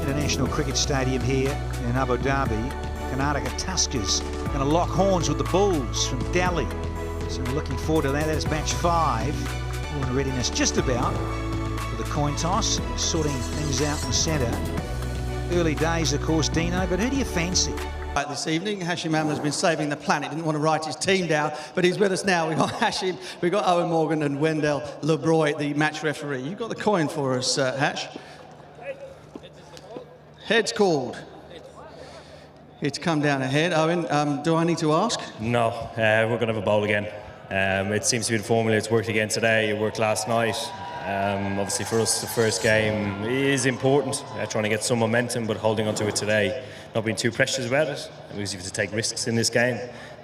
International Cricket Stadium here in Abu Dhabi. Karnataka Tuskers going to lock horns with the Bulls from Delhi. So we're looking forward to that. That's match 5. All in readiness just about for the coin toss. Sorting things out in the centre. Early days, of course, Dino, but who do you fancy? This evening, Hashim Amla has been saving the planet, didn't want to write his team down, but he's with us now. We've got Hashim, we've got Owen Morgan and Wendell Lebroy, the match referee. You've got the coin for us, Hash. Head's called. It's come down ahead. Owen, do I need to ask? No, we're going to have a bowl again. It seems to be the formula. It's worked again today. It worked last night. Obviously for us, the first game is important, trying to get some momentum, but holding on to it today, not being too precious about it. We have to take risks in this game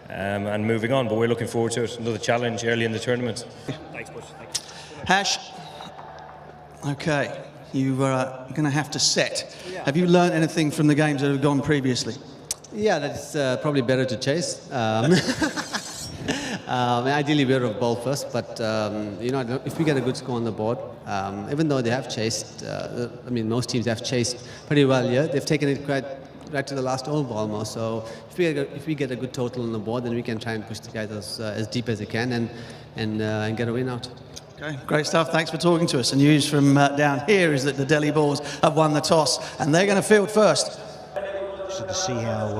and moving on, but we're looking forward to it. Another challenge early in the tournament. Thanks, Bush. Thanks. Hash, okay, you are going to have to set. Have you learned anything from the games that have gone previously? Yeah, that's probably better to chase. Ideally, we're off ball first, but you know, if we get a good score on the board, even though they have chased, I mean, most teams have chased pretty well here. They've taken it right to the last over almost. So if we get a good total on the board, then we can try and push the guys as deep as they can and get a win out. Okay, great stuff. Thanks for talking to us. The news from down here is that the Delhi Bulls have won the toss, and they're going to field first. Interested to see how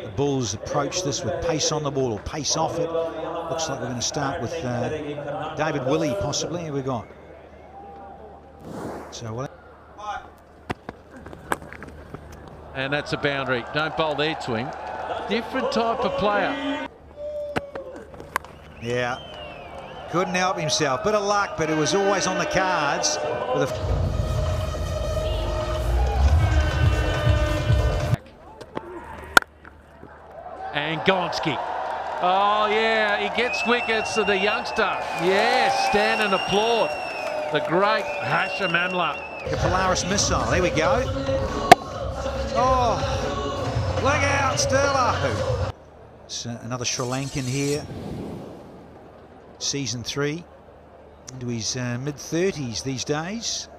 the Bulls approach this with pace on the ball or pace off it. Looks like we're going to start with David Willey, possibly. Here we got. So, and that's a boundary. Don't bowl their swing. Different type of player. Yeah, couldn't help himself. Bit of luck, but it was always on the cards. With and Gonski. Oh yeah, he gets wickets to the youngster. Yes, stand and applaud. The great Hashim Amla. The Polaris missile, there we go. Oh, look out, Sterlo. It's another Sri Lankan here. Season 3, into his mid-30s these days.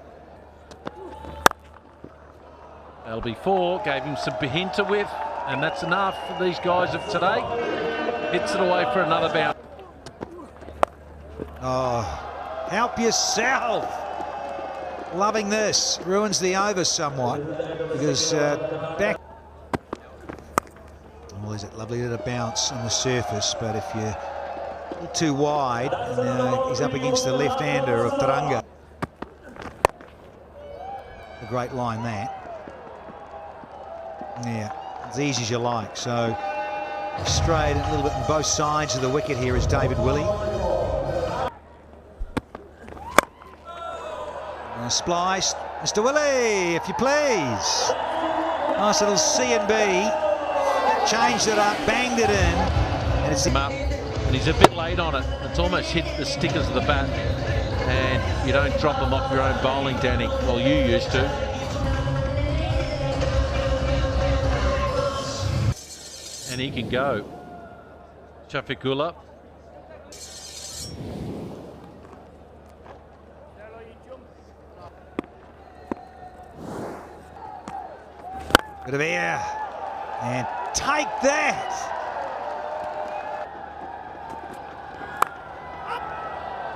That'll be 4, gave him some Bahinta with, and that's enough for these guys of today. Hits it away for another bounce. Oh, help yourself. Loving this. Ruins the over somewhat because back. Oh, is it lovely little bounce on the surface, but if you're a little too wide, and he's up against the left-hander of Taranga. A great line that. Yeah, as easy as you like. So straight a little bit on both sides of the wicket here is David Willey. Splice, Mr. Willey, if you please. Nice little C and B. Changed it up, banged it in, and it's up. And he's a bit late on it. It's almost hit the stickers of the bat, and you don't drop them off your own bowling, Danny. Well, you used to. And he can go. Shafiqullah. Bit of air. And take that.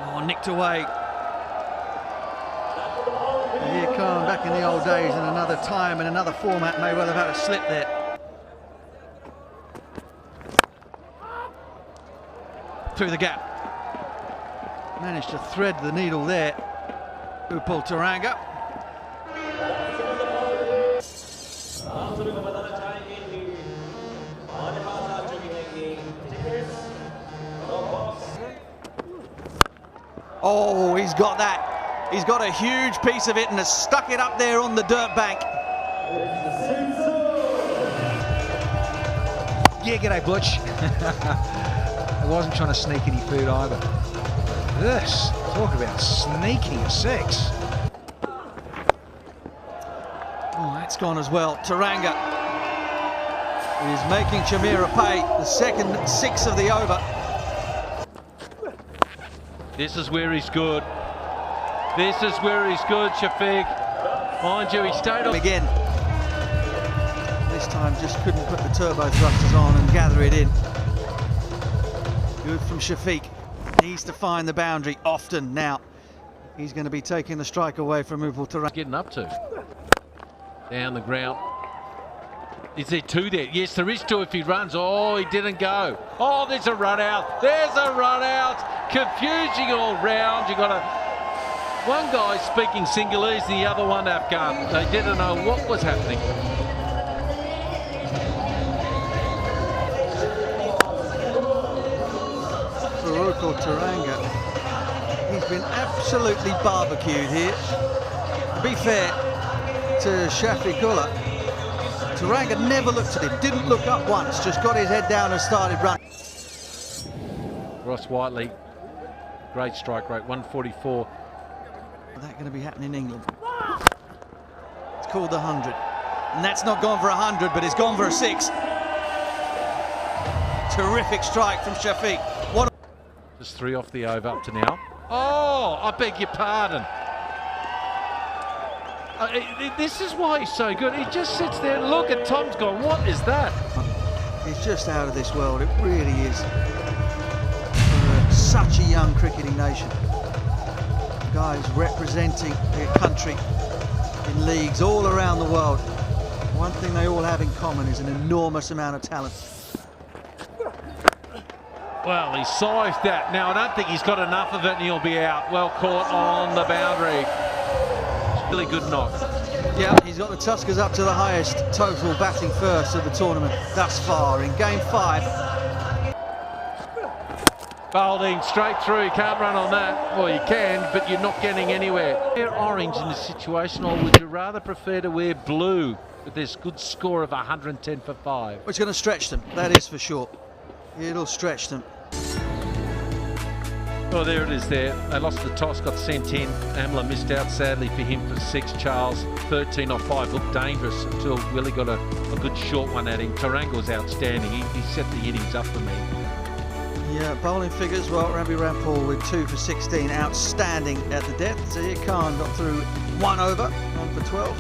Oh, nicked away. Here come back in the old days, in another time, in another format, may well have had a slip there. Through the gap. Managed to thread the needle there. Upal Taranga. Oh, he's got that. He's got a huge piece of it and has stuck it up there on the dirt bank. Yeah, g'day, Butch. I wasn't trying to sneak any food either. This, talk about sneaky at 6. Oh, that's gone as well. Taranga is making Shamira pay the second 6 of the over. This is where he's good. This is where he's good, Shafiq. Mind you, he stayed on. Again. This time just couldn't put the turbo thrusters on and gather it in. Good from Shafiq. Needs to find the boundary often now. He's going to be taking the strike away from Upal Taranga. Getting up to. Down the ground. Is there two there? Yes, there is two if he runs. Oh, he didn't go. Oh, there's a run out. There's a run out. Confusing all round. You got one guy speaking Sinhalese, the other one Afghan. They didn't know what was happening. For Upal Taranga, he's been absolutely barbecued here. To be fair to Shafiqullah, Taranga never looked at him, didn't look up once, just got his head down and started running. Ross Whiteley, great strike rate, 144. Is that going to be happening in England? It's called the 100. And that's not gone for 100, but it's gone for a 6. Terrific strike from Shafiq. What? Just 3 off the over up to now. Oh, I beg your pardon. This is why he's so good. He just sits there and look at Tom's gone, what is that? He's just out of this world, it really is. For such a young cricketing nation. Guys representing their country in leagues all around the world. One thing they all have in common is an enormous amount of talent. Well, he sized that. Now, I don't think he's got enough of it and he'll be out. Well caught on the boundary. Really good knock. Yeah, he's got the Tuskers up to the highest total batting first of the tournament thus far in game 5. Bowling straight through, you can't run on that. Well, you can, but you're not getting anywhere. Wear orange in this situation, or would you rather prefer to wear blue with this good score of 110 for 5? It's going to stretch them, that is for sure. It'll stretch them. Well, there it is there. They lost the toss, got sent in. Amla missed out, sadly, for him for 6. Charles, 13 off 5. Looked dangerous until Willie got a good short one at him. Taranga was outstanding. He set the innings up for me. Yeah, bowling figures, well, Ravi Rampal with 2 for 16. Outstanding at the death. Zahir Khan got through 1 over, 1 for 12.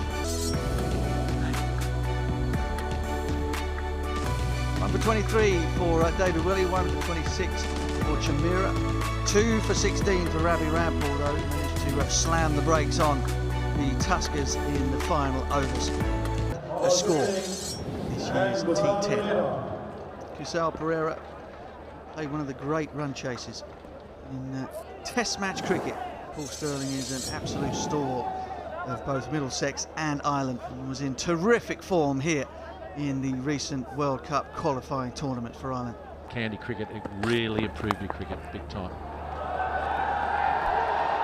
1 for 23 for David Willey, 1 for 26 for Chamira. 2 for 16 for Ravi Rampal, though. He managed to slam the brakes on the Tuskers in the final overs. The score this year's T10. Kusal Pereira played one of the great run chases in Test match cricket. Paul Sterling is an absolute store of both Middlesex and Ireland and was in terrific form here in the recent World Cup qualifying tournament for Ireland. County cricket, it really improved your cricket big time.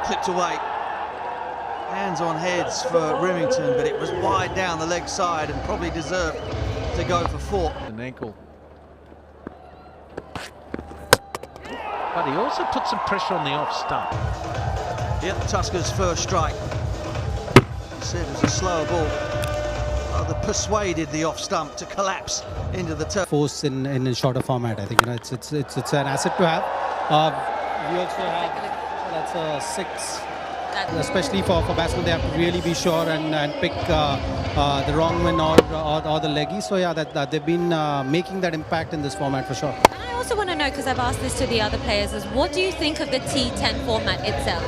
Clipped away. Hands on heads for Remington, but it was wide down the leg side and probably deserved to go for 4. An ankle. But he also put some pressure on the off stump. Yep, Tuskers' first strike. He said it was a slower ball. Rather persuaded the off stump to collapse into the turf. Force in a shorter format. I think it's an asset to have. We also have that's a 6. Especially for batsmen, they have to really be sure and pick the wrong one or the leggy. So yeah, that they've been making that impact in this format for sure. And I also want to know, because I've asked this to the other players, is what do you think of the T10 format itself?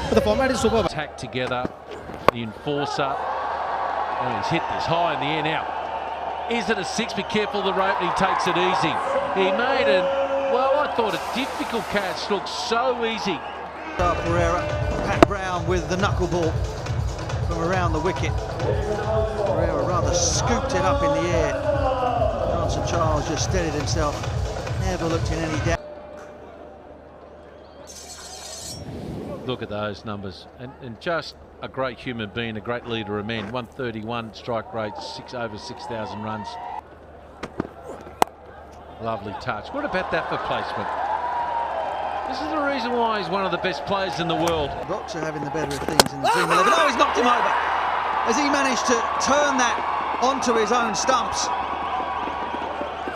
But the format is superb. Attack together, the enforcer. Oh, he's hit this high in the air now. Is it a 6? Be careful the rope, and he takes it easy. He made it. Well, I thought a difficult catch, looked so easy. Pereira, Pat Brown with the knuckleball from around the wicket. Pereira rather scooped it up in the air. Johnson Charles just steadied himself, never looked in any doubt. Look at those numbers, and just a great human being, a great leader of men. 131 strike rate, over 6,000 runs. Lovely touch. What about that for placement? This is the reason why he's one of the best players in the world. Boxer having the better of things in the Dream 11. Oh, he's knocked him over. Has he managed to turn that onto his own stumps?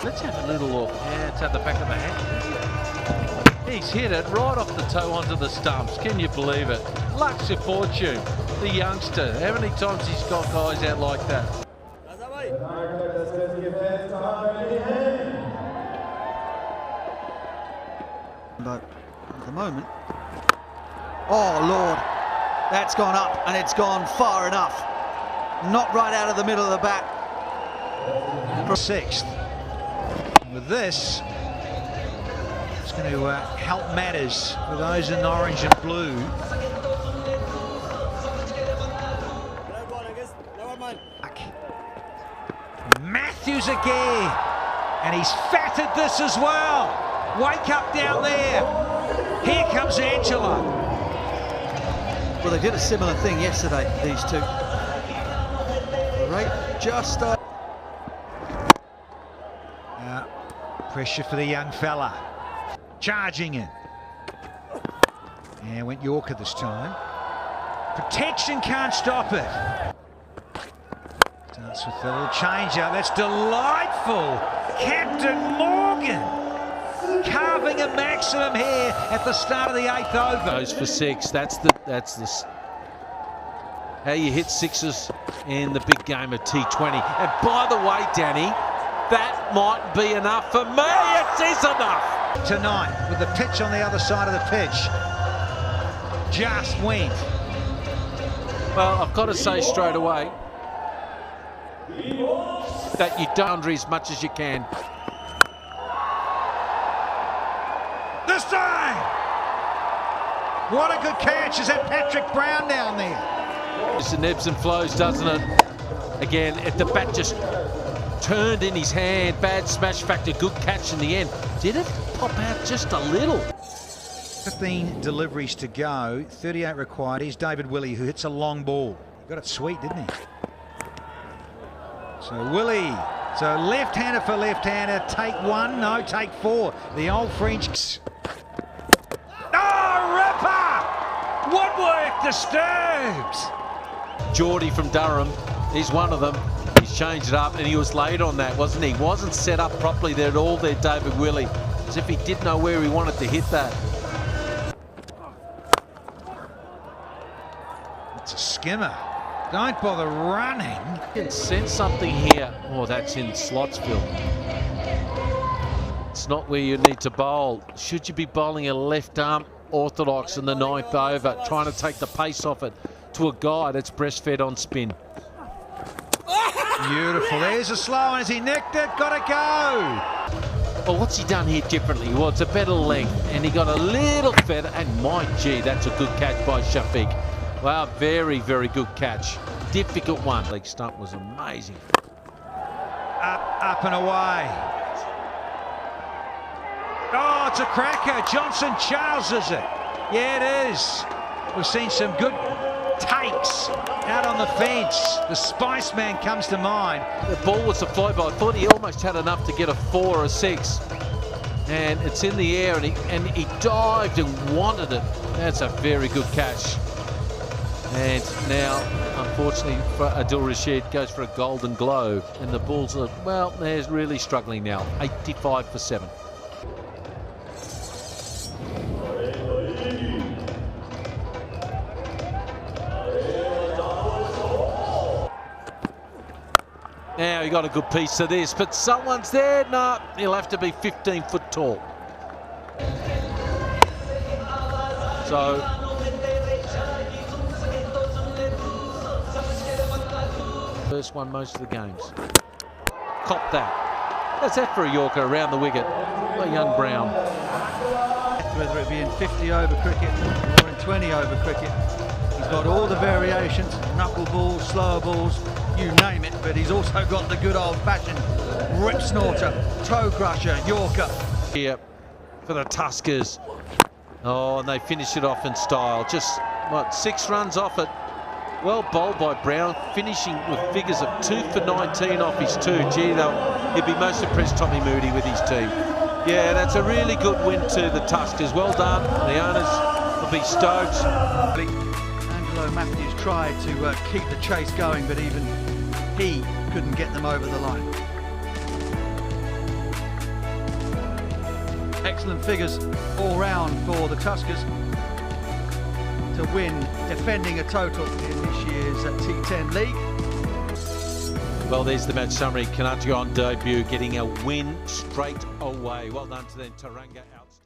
Let's have a little look. Yeah, it's at the back of the hand. He's hit it right off the toe onto the stumps. Can you believe it? Luck's your fortune. The youngster. How many times he's got guys out like that? But at the moment, oh Lord, that's gone up and it's gone far enough. Not right out of the middle of the bat. Sixth. With this, it's going to help matters for those in orange and blue. Matthews again, and he's fatted this as well. Wake up down there. Here comes Angela. Well, they did a similar thing yesterday, these two. Right, just pressure for the young fella. Charging in. And went Yorker this time. Protection can't stop it. Starts with a little change up. That's delightful. Captain Morgan carving a maximum here at the start of the 8th over. Goes for 6. That's how you hit sixes in the big game of T20. And by the way, Danny, that might be enough for me. It is enough. Tonight, with the pitch on the other side of the pitch, just went. Well, I've got to say straight away that you boundary as much as you can. This time! What a good catch. Is that Patrick Brown down there? It's an ebbs and flows, doesn't it? Again, the bat just turned in his hand. Bad smash factor, good catch in the end. Did it pop out just a little? 15 deliveries to go, 38 required. Here's David Willey, who hits a long ball. Got it sweet, didn't he? So Willey, so left-hander for left-hander. Take 1, no, take 4. The old French. Oh, ripper! Woodwork disturbs. Geordie from Durham, he's one of them. He's changed it up, and he was late on that, wasn't he? Wasn't set up properly there at all there, David Willey. As if he didn't know where he wanted to hit that. It's a skimmer. Don't bother running. You can sense something here. Oh, that's in Slotsville. It's not where you need to bowl. Should you be bowling a left arm orthodox in the 9th over, trying to take the pace off it to a guy that's breastfed on spin? Beautiful. There's a slow one. Has he nicked it? Got to go. Well, what's he done here differently? Well, it's a better length, and he got a little feather, and my gee, that's a good catch by Shafiq. Wow, very, very good catch. Difficult one. Leg stump was amazing. Up and away. Oh, it's a cracker. Johnson Charles is it? Yeah, it is. We've seen some good takes out on the fence. The Spice Man comes to mind. The ball was a fly by. I thought he almost had enough to get a 4 or a 6. And it's in the air, and he dived and wanted it. That's a very good catch. And now, unfortunately, for Adil Rashid, goes for a golden globe. And the Bulls are, well, they're really struggling now. 85 for 7. Now he got a good piece of this, but someone's there. No, he'll have to be 15 foot tall. So first one most of the games. Cop that. That's that for a Yorker around the wicket. A young Brown. whether it be in 50 over cricket or in 20 over cricket, he's got all the variations, knuckle balls, slower balls, you name it, but he's also got the good old-fashioned rip snorter, toe crusher, Yorker. Here for the Tuskers. Oh, and they finish it off in style. Just, what, 6 runs off it. Well bowled by Brown, finishing with figures of 2 for 19 off his 2. Gee, he'd be most impressed, Tommy Moody, with his team. Yeah, that's a really good win to the Tuskers. Well done. The owners will be stoked. Angelo Matthews tried to keep the chase going, but even he couldn't get them over the line. Excellent figures all round for the Tuskers. to win, defending a total in this year's T10 League. Well, there's the match summary. Karnataka on debut, getting a win straight away. Well done to them, Taranga out.